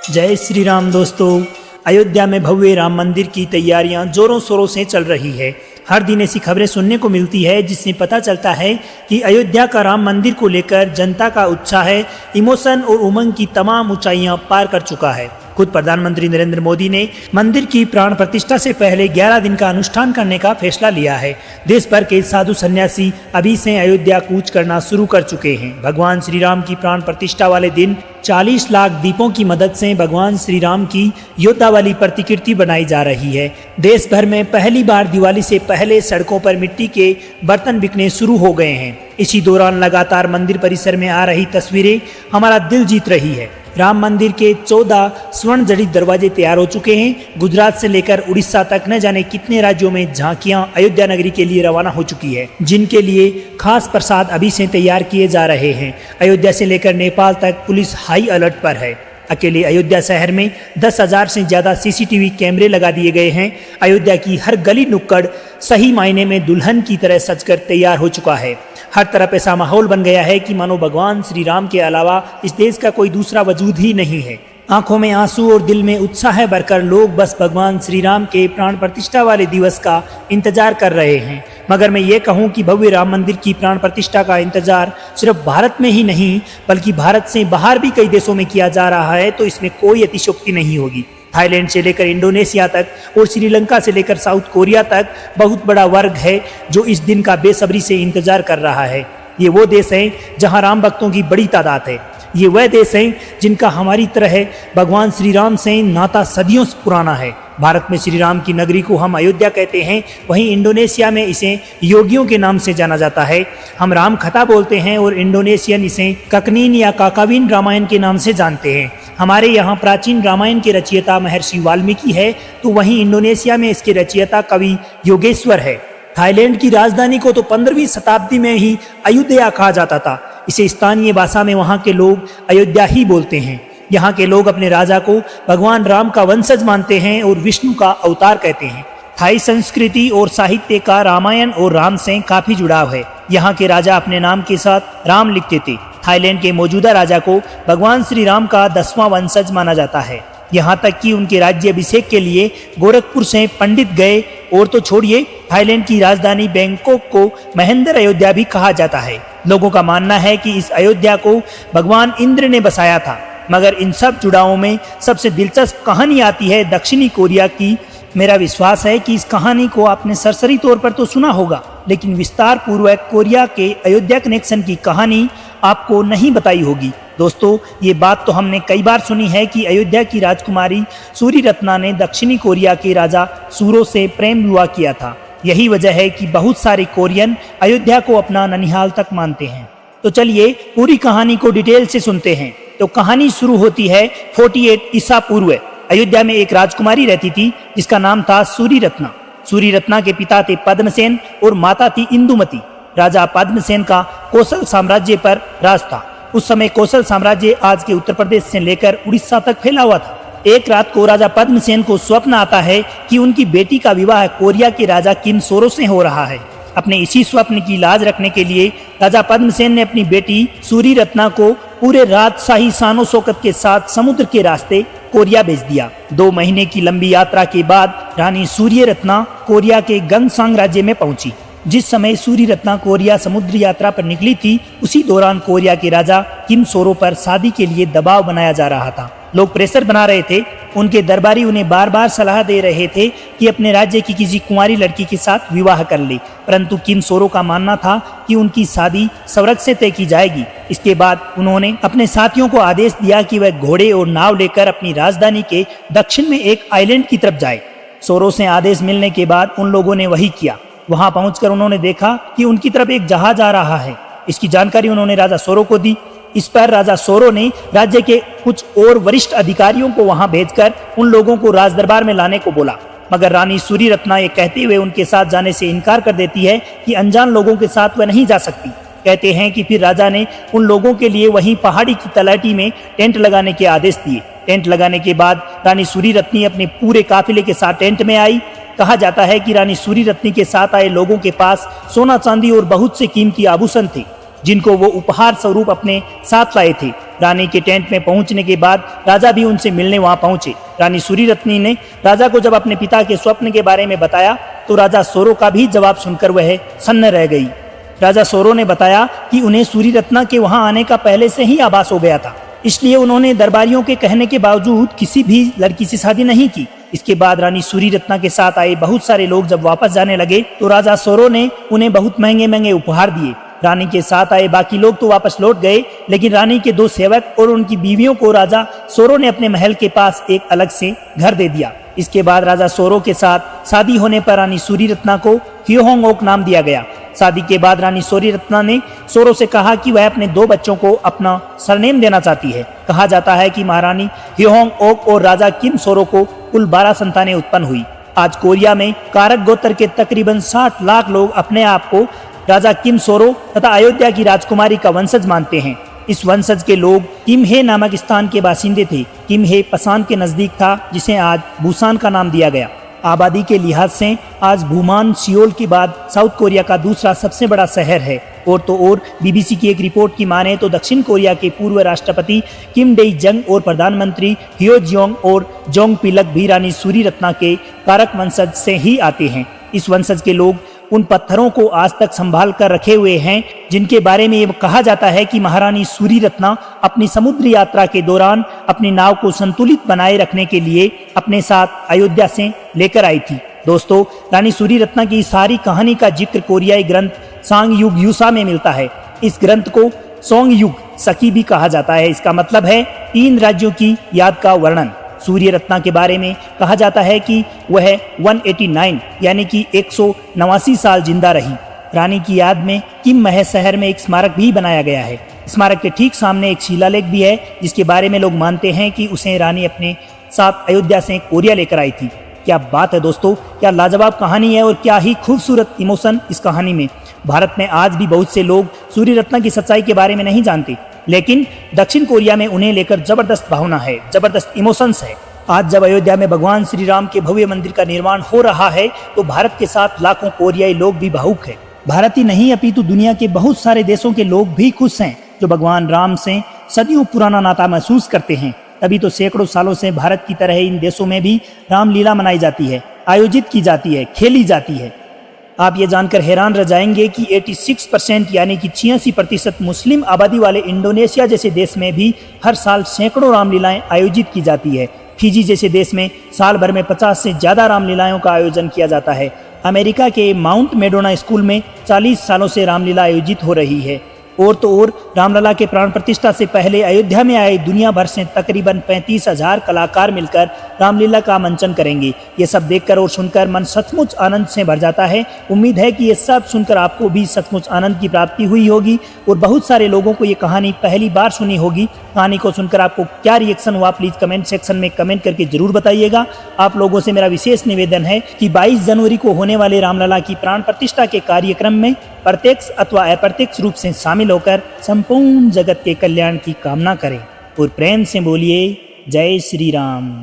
जय श्री राम दोस्तों। अयोध्या में भव्य राम मंदिर की तैयारियां जोरों शोरों से चल रही है। हर दिन ऐसी खबरें सुनने को मिलती है जिससे पता चलता है कि अयोध्या का राम मंदिर को लेकर जनता का उत्साह है, इमोशन और उमंग की तमाम ऊंचाइयां पार कर चुका है। खुद प्रधानमंत्री नरेंद्र मोदी ने मंदिर की प्राण प्रतिष्ठा से पहले 11 दिन का अनुष्ठान करने का फैसला लिया है। देश भर के साधु सन्यासी अभी से अयोध्या कूच करना शुरू कर चुके हैं। भगवान श्री राम की प्राण प्रतिष्ठा वाले दिन 40 लाख दीपों की मदद से भगवान श्री राम की योद्धा वाली प्रतिकृति बनाई जा रही है। देश भर में पहली बार दिवाली से पहले सड़कों पर मिट्टी के बर्तन बिकने शुरू हो गए हैं। इसी दौरान लगातार मंदिर परिसर में आ रही तस्वीरें हमारा दिल जीत रही है। राम मंदिर के 14 स्वर्ण जड़ित दरवाजे तैयार हो चुके हैं। गुजरात से लेकर उड़ीसा तक न जाने कितने राज्यों में झांकियां अयोध्या नगरी के लिए रवाना हो चुकी है, जिनके लिए खास प्रसाद अभी से तैयार किए जा रहे हैं। अयोध्या से लेकर नेपाल तक पुलिस हाई अलर्ट पर है। अकेले अयोध्या शहर में 10,000 से ज्यादा सीसीटीवी कैमरे लगा दिए गए हैं। अयोध्या की हर गली नुक्कड़ सही मायने में दुल्हन की तरह सजकर तैयार हो चुका है। हर तरफ ऐसा माहौल बन गया है कि मानो भगवान श्री राम के अलावा इस देश का कोई दूसरा वजूद ही नहीं है। आंखों में आंसू और दिल में उत्साह भरकर लोग बस भगवान श्री राम के प्राण प्रतिष्ठा वाले दिवस का इंतजार कर रहे हैं। मगर मैं ये कहूँ कि भव्य राम मंदिर की प्राण प्रतिष्ठा का इंतजार सिर्फ भारत में ही नहीं बल्कि भारत से बाहर भी कई देशों में किया जा रहा है, तो इसमें कोई अतिशयोक्ति नहीं होगी। थाईलैंड से लेकर इंडोनेशिया तक और श्रीलंका से लेकर साउथ कोरिया तक बहुत बड़ा वर्ग है जो इस दिन का बेसब्री से इंतजार कर रहा है। ये वो देश हैं जहां राम भक्तों की बड़ी तादाद है। ये वह देश हैं जिनका हमारी तरह भगवान श्री राम से नाता सदियों से पुराना है। भारत में श्री राम की नगरी को हम अयोध्या कहते हैं, वहीं इंडोनेशिया में इसे योगियों के नाम से जाना जाता है। हम राम कथा बोलते हैं और इंडोनेशियन इसे ककनीन या काकाविन रामायण के नाम से जानते हैं। हमारे यहाँ प्राचीन रामायण के रचयिता महर्षि वाल्मीकि है, तो वहीं इंडोनेशिया में इसके रचयिता कवि योगेश्वर है। थाईलैंड की राजधानी को तो 15वीं शताब्दी में ही अयोध्या कहा जाता था। इसे स्थानीय भाषा में वहाँ के लोग अयोध्या ही बोलते हैं। यहाँ के लोग अपने राजा को भगवान राम का वंशज मानते हैं और विष्णु का अवतार कहते हैं। थाई संस्कृति और साहित्य का रामायण और राम से काफी जुड़ाव है। यहाँ के राजा अपने नाम के साथ राम लिखते थे। थाईलैंड के मौजूदा राजा को भगवान श्री राम का 10वां वंशज माना जाता है। यहाँ तक कि उनके राज्य अभिषेक के लिए गोरखपुर से पंडित गए। और तो छोड़िए, थाईलैंड की राजधानी बैंकॉक को महेंद्र अयोध्या भी कहा जाता है। लोगों का मानना है कि इस अयोध्या को भगवान इंद्र ने बसाया था। मगर इन सब जुड़ावों में सबसे दिलचस्प कहानी आती है दक्षिणी कोरिया की। मेरा विश्वास है कि इस कहानी को आपने सरसरी तौर पर तो सुना होगा, लेकिन विस्तार पूर्वक कोरिया के अयोध्या कनेक्शन की कहानी आपको नहीं बताई होगी। दोस्तों, ये बात तो हमने कई बार सुनी है कि अयोध्या की राजकुमारी सूरी रत्ना ने दक्षिणी कोरिया के राजा सूरो से प्रेम विवाह किया था। यही वजह है कि बहुत सारे कोरियन अयोध्या को अपना ननिहाल तक मानते हैं। तो चलिए पूरी कहानी को डिटेल से सुनते हैं। तो कहानी शुरू होती है 48 ईसा पूर्व। अयोध्या में एक राजकुमारी रहती थी जिसका नाम था सूरी रत्ना। सूरी रत्ना के पिता थे पद्मसेन और माता थी इंदुमती। राजा पद्मसेन का कौशल साम्राज्य पर राज था। उस समय कौशल साम्राज्य आज के उत्तर प्रदेश से लेकर उड़ीसा तक फैला हुआ था। एक रात को राजा पद्मसेन को स्वप्न आता है कि उनकी बेटी का विवाह कोरिया के राजा किम सोरो से हो रहा है। अपने इसी स्वप्न की लाज रखने के लिए राजा पद्मसेन ने अपनी बेटी सूरी रत्ना को पूरे रात शाही शानो शौकत के साथ समुद्र के रास्ते कोरिया भेज दिया। 2 महीने की लंबी यात्रा के बाद रानी सूर्य रत्ना कोरिया के गंगसांग राज्य में पहुंची। जिस समय सूरी रत्ना कोरिया समुद्र यात्रा पर निकली थी, उसी दौरान कोरिया के राजा किम सोरो पर शादी के लिए दबाव बनाया जा रहा था। लोग प्रेशर बना रहे थे। उनके दरबारी उन्हें बार बार सलाह दे रहे थे कि अपने राज्य की किसी कुंवारी लड़की के साथ विवाह कर ले, परंतु किम सोरो का मानना था कि उनकी शादी स्वर्ग से तय की जाएगी। इसके बाद उन्होंने अपने साथियों को आदेश दिया कि वह घोड़े और नाव लेकर अपनी राजधानी के दक्षिण में एक आइलैंड की तरफ जाए। सोरो से आदेश मिलने के बाद उन लोगों ने वही किया। वहां पहुंचकर उन्होंने देखा कि उनकी तरफ एक जहाज आ रहा है। इसकी जानकारी उन्होंने राजा सोरो को दी। इस पर राजा सोरो ने राज्य के कुछ और वरिष्ठ अधिकारियों को वहां भेजकर उन लोगों को राजदरबार में लाने को बोला। मगर रानी सूरी रत्ना ये कहते हुए उनके साथ जाने से इनकार कर देती है कि अनजान लोगों के साथ वह नहीं जा सकती। कहते हैं कि फिर राजा ने उन लोगों के लिए वहीं पहाड़ी की तलहटी में टेंट लगाने के आदेश दिए। टेंट लगाने के बाद रानी सूरी रत्नी अपने पूरे काफिले के साथ टेंट में आई। कहा जाता है कि रानी सूरी रत्नी के साथ आए लोगों के पास सोना चांदी और बहुत से कीमती आभूषण थे। जिनको वो उपहार स्वरूप अपने साथ लाए थे। रानी के टेंट में पहुंचने के बाद राजा भी उनसे मिलने वहां पहुंचे। रानी सूरीरत्नी ने राजा को जब अपने पिता के स्वप्न के बारे में बताया तो राजा सोरो का भी जवाब सुनकर वह सन्न रह गई। राजा सोरो ने बताया कि उन्हें सूरीरत्ना के वहां आने का पहले से ही आभास हो गया था, इसलिए उन्होंने दरबारियों के कहने के बावजूद किसी भी लड़की से शादी नहीं की। इसके बाद रानी सूरीरत्ना के साथ आए बहुत सारे लोग जब वापस जाने लगे तो राजा सोरो ने उन्हें बहुत महंगे महंगे उपहार दिए। रानी के साथ आए बाकी लोग तो वापस लौट गए, लेकिन रानी के 2 सेवक और उनकी बीवियों को राजा सोरो ने अपने महल के पास एक अलग से घर दे दिया। इसके बाद राजा सोरो के साथ शादी होने पर रानी सूरीरत्ना को ह्योहोंग ओक नाम दिया गया। शादी के बाद रानी सूरीरत्ना ने सोरो से कहा कि वह अपने 2 बच्चों को अपना सरनेम देना चाहती है। कहा जाता है कि महारानी ह्योहोंग ओक और राजा किम सोरो को कुल 12 संतानें उत्पन्न हुई। आज कोरिया में कारक गोत्र के तकरीबन 60 लाख लोग अपने आप को राजा किम सोरो तथा अयोध्या की राजकुमारी का वंशज मानते हैं। इस वंशज के लोग किमहे नामक स्थान के बासिंदे थे। किमहे पसान के नजदीक था, जिसे आज बुसान का नाम दिया गया। आबादी के लिहाज से आज बुमान सियोल के बाद साउथ कोरिया का दूसरा सबसे बड़ा शहर है। और बीबीसी की एक रिपोर्ट की माने तो दक्षिण कोरिया के पूर्व राष्ट्रपति किम डेई जंग और प्रधानमंत्री ह्यो जियोंग और जोंग पिलक भी रानी सूरीरत्ना के कारक वंशज से ही आते हैं। इस वंशज के लोग उन पत्थरों को आज तक संभाल कर रखे हुए हैं जिनके बारे में ये कहा जाता है कि महारानी सूरीरत्ना अपनी समुद्र यात्रा के दौरान अपनी नाव को संतुलित बनाए रखने के लिए अपने साथ अयोध्या से लेकर आई थी। दोस्तों, रानी सूरीरत्ना की सारी कहानी का जिक्र कोरियाई ग्रंथ सांग युग यूसा में मिलता है। इस ग्रंथ को सोंग युग सकी भी कहा जाता है। इसका मतलब है 3 राज्यों की याद का वर्णन। सूर्यरत्ना के बारे में कहा जाता है कि वह 189 यानी कि 189 साल जिंदा रही। रानी की याद में किम महल शहर में एक स्मारक भी बनाया गया है। स्मारक के ठीक सामने एक शिलालेख भी है जिसके बारे में लोग मानते हैं कि उसे रानी अपने साथ अयोध्या से कोरिया लेकर आई थी। क्या बात है दोस्तों, क्या लाजवाब कहानी है और क्या ही खूबसूरत इमोशन इस कहानी में। भारत में आज भी बहुत से लोग सूर्यरत्ना की सच्चाई के बारे में नहीं जानते, लेकिन दक्षिण कोरिया में उन्हें लेकर जबरदस्त भावना है, जबरदस्त इमोशंस है। आज जब अयोध्या में भगवान श्री राम के भव्य मंदिर का निर्माण हो रहा है तो भारत के साथ लाखों कोरियाई लोग भी भावुक हैं। भारत ही नहीं अपितु दुनिया के बहुत सारे देशों के लोग भी खुश हैं जो भगवान राम से सदियों पुराना नाता महसूस करते हैं। तभी तो सैकड़ों सालों से भारत की तरह इन देशों में भी रामलीला मनाई जाती है, आयोजित की जाती है, खेली जाती है। आप ये जानकर हैरान रह जाएंगे कि 86% यानी कि 86% मुस्लिम आबादी वाले इंडोनेशिया जैसे देश में भी हर साल सैकड़ों रामलीलाएं आयोजित की जाती है। फिजी जैसे देश में साल भर में 50 से ज़्यादा रामलीलाओं का आयोजन किया जाता है। अमेरिका के माउंट मेडोना स्कूल में 40 सालों से रामलीला आयोजित हो रही है। और रामलला के प्राण प्रतिष्ठा से पहले अयोध्या में आए दुनिया भर से तकरीबन 35,000 कलाकार मिलकर रामलीला का मंचन करेंगे। ये सब देखकर और सुनकर मन सचमुच आनंद से भर जाता है। उम्मीद है कि ये सब सुनकर आपको भी सचमुच आनंद की प्राप्ति हुई होगी और बहुत सारे लोगों को ये कहानी पहली बार सुनी होगी। कहानी को सुनकर आपको क्या रिएक्शन हुआ प्लीज कमेंट सेक्शन में कमेंट करके जरूर बताइएगा। आप लोगों से मेरा विशेष निवेदन है कि 22 जनवरी को होने वाले रामलला की प्राण प्रतिष्ठा के कार्यक्रम में प्रत्यक्ष अथवा अप्रत्यक्ष रूप से शामिल होकर संपूर्ण जगत के कल्याण की कामना करें और प्रेम से बोलिए जय श्री राम।